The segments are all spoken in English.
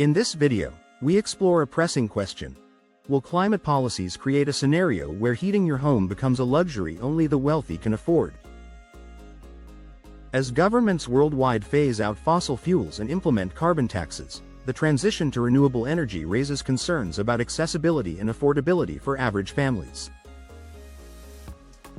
In this video, we explore a pressing question. Will climate policies create a scenario where heating your home becomes a luxury only the wealthy can afford? As governments worldwide phase out fossil fuels and implement carbon taxes, the transition to renewable energy raises concerns about accessibility and affordability for average families.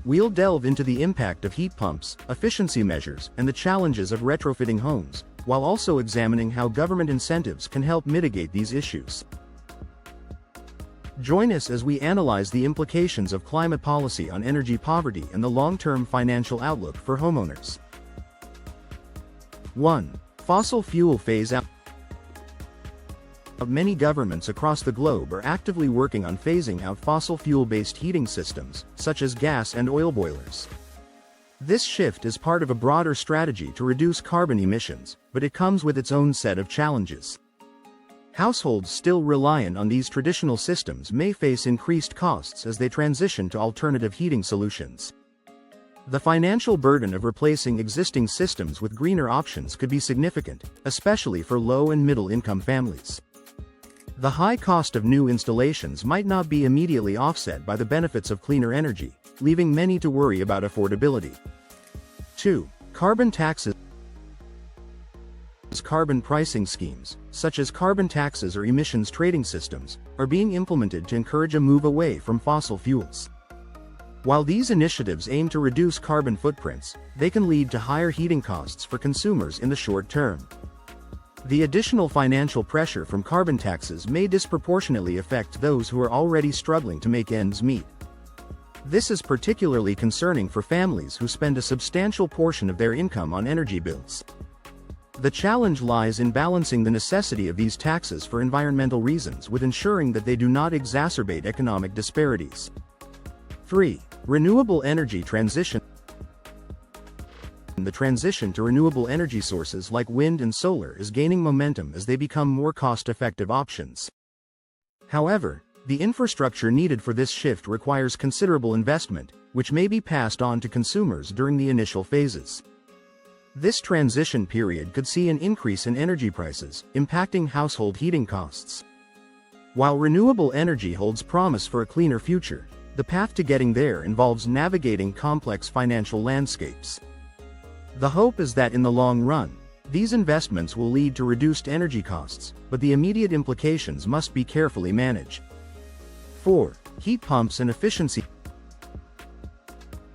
We'll delve into the impact of heat pumps, efficiency measures, and the challenges of retrofitting homes, while also examining how government incentives can help mitigate these issues. Join us as we analyze the implications of climate policy on energy poverty and the long-term financial outlook for homeowners. 1. Fossil fuel phase-out. Many governments across the globe are actively working on phasing out fossil fuel-based heating systems, such as gas and oil boilers. This shift is part of a broader strategy to reduce carbon emissions, but it comes with its own set of challenges. Households still reliant on these traditional systems may face increased costs as they transition to alternative heating solutions. The financial burden of replacing existing systems with greener options could be significant, especially for low and middle-income families. The high cost of new installations might not be immediately offset by the benefits of cleaner energy, leaving many to worry about affordability. 2. Carbon taxes. Carbon pricing schemes, such as carbon taxes or emissions trading systems, are being implemented to encourage a move away from fossil fuels. While these initiatives aim to reduce carbon footprints, they can lead to higher heating costs for consumers in the short term. The additional financial pressure from carbon taxes may disproportionately affect those who are already struggling to make ends meet. This is particularly concerning for families who spend a substantial portion of their income on energy bills. The challenge lies in balancing the necessity of these taxes for environmental reasons with ensuring that they do not exacerbate economic disparities. 3. Renewable energy transition. The transition to renewable energy sources like wind and solar is gaining momentum as they become more cost-effective options. However, the infrastructure needed for this shift requires considerable investment, which may be passed on to consumers during the initial phases. This transition period could see an increase in energy prices, impacting household heating costs. While renewable energy holds promise for a cleaner future, the path to getting there involves navigating complex financial landscapes. The hope is that in the long run, these investments will lead to reduced energy costs, but the immediate implications must be carefully managed. 4. Heat pumps and efficiency.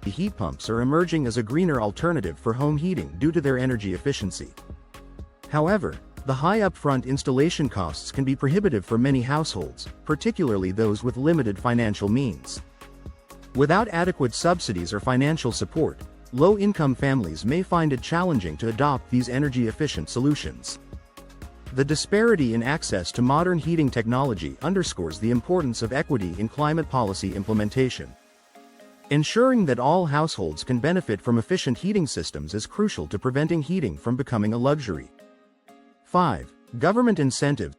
Heat pumps are emerging as a greener alternative for home heating due to their energy efficiency. However, the high upfront installation costs can be prohibitive for many households, particularly those with limited financial means. Without adequate subsidies or financial support, low-income families may find it challenging to adopt these energy-efficient solutions. The disparity in access to modern heating technology underscores the importance of equity in climate policy implementation. Ensuring that all households can benefit from efficient heating systems is crucial to preventing heating from becoming a luxury. 5. Government incentives.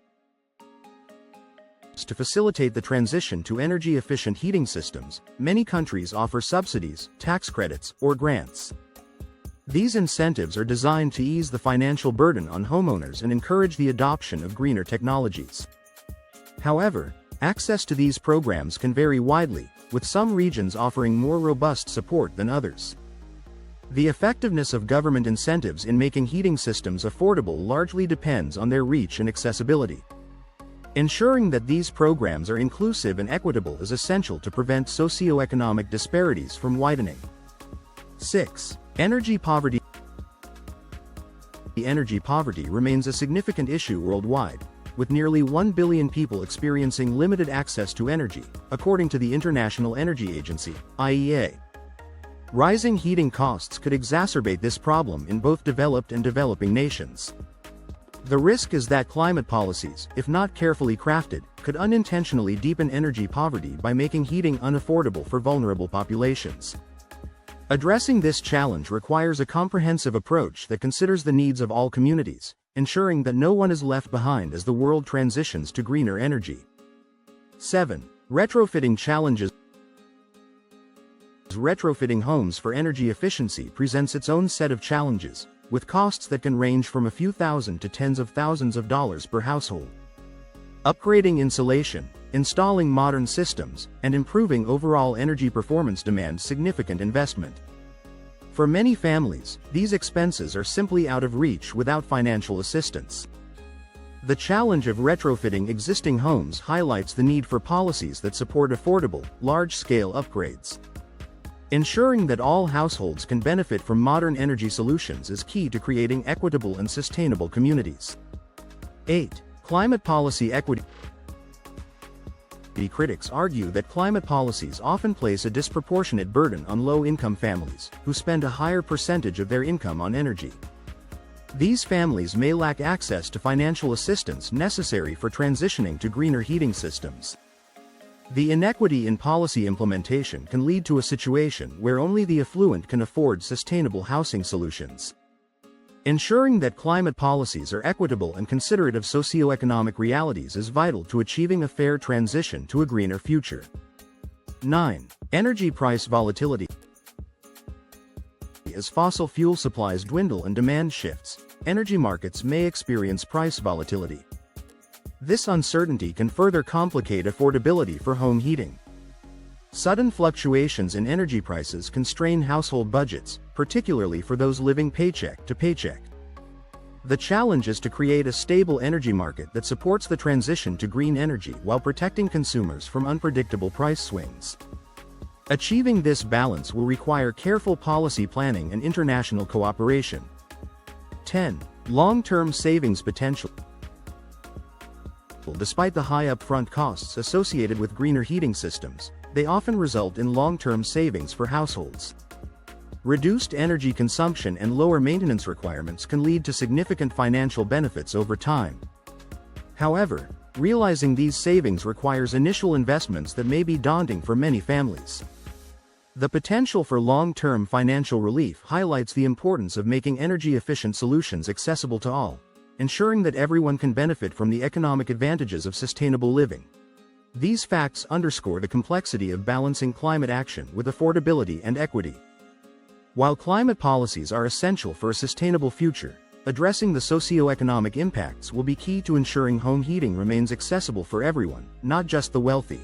To facilitate the transition to energy-efficient heating systems, many countries offer subsidies, tax credits, or grants. These incentives are designed to ease the financial burden on homeowners and encourage the adoption of greener technologies. However, access to these programs can vary widely, with some regions offering more robust support than others. The effectiveness of government incentives in making heating systems affordable largely depends on their reach and accessibility. Ensuring that these programs are inclusive and equitable is essential to prevent socioeconomic disparities from widening. 6. Energy poverty. Energy poverty remains a significant issue worldwide, with nearly 1 billion people experiencing limited access to energy, according to the International Energy Agency, IEA. Rising heating costs could exacerbate this problem in both developed and developing nations. The risk is that climate policies, if not carefully crafted, could unintentionally deepen energy poverty by making heating unaffordable for vulnerable populations. Addressing this challenge requires a comprehensive approach that considers the needs of all communities, ensuring that no one is left behind as the world transitions to greener energy. 7. Retrofitting challenges. Retrofitting homes for energy efficiency presents its own set of challenges, with costs that can range from a few thousand to tens of thousands of dollars per household. Upgrading insulation, installing modern systems, and improving overall energy performance demand significant investment. For many families, these expenses are simply out of reach without financial assistance. The challenge of retrofitting existing homes highlights the need for policies that support affordable, large-scale upgrades. Ensuring that all households can benefit from modern energy solutions is key to creating equitable and sustainable communities. 8. Climate policy equity. Critics argue that climate policies often place a disproportionate burden on low-income families, who spend a higher percentage of their income on energy. These families may lack access to financial assistance necessary for transitioning to greener heating systems. The inequity in policy implementation can lead to a situation where only the affluent can afford sustainable housing solutions. Ensuring that climate policies are equitable and considerate of socioeconomic realities is vital to achieving a fair transition to a greener future. 9. Energy price volatility. As fossil fuel supplies dwindle and demand shifts, energy markets may experience price volatility. This uncertainty can further complicate affordability for home heating. Sudden fluctuations in energy prices can strain household budgets, particularly for those living paycheck to paycheck. The challenge is to create a stable energy market that supports the transition to green energy while protecting consumers from unpredictable price swings. Achieving this balance will require careful policy planning and international cooperation. 10. Long-term savings potential. Despite the high upfront costs associated with greener heating systems, they often result in long-term savings for households. Reduced energy consumption and lower maintenance requirements can lead to significant financial benefits over time. However, realizing these savings requires initial investments that may be daunting for many families. The potential for long-term financial relief highlights the importance of making energy-efficient solutions accessible to all, ensuring that everyone can benefit from the economic advantages of sustainable living. These facts underscore the complexity of balancing climate action with affordability and equity. While climate policies are essential for a sustainable future, addressing the socio-economic impacts will be key to ensuring home heating remains accessible for everyone, not just the wealthy.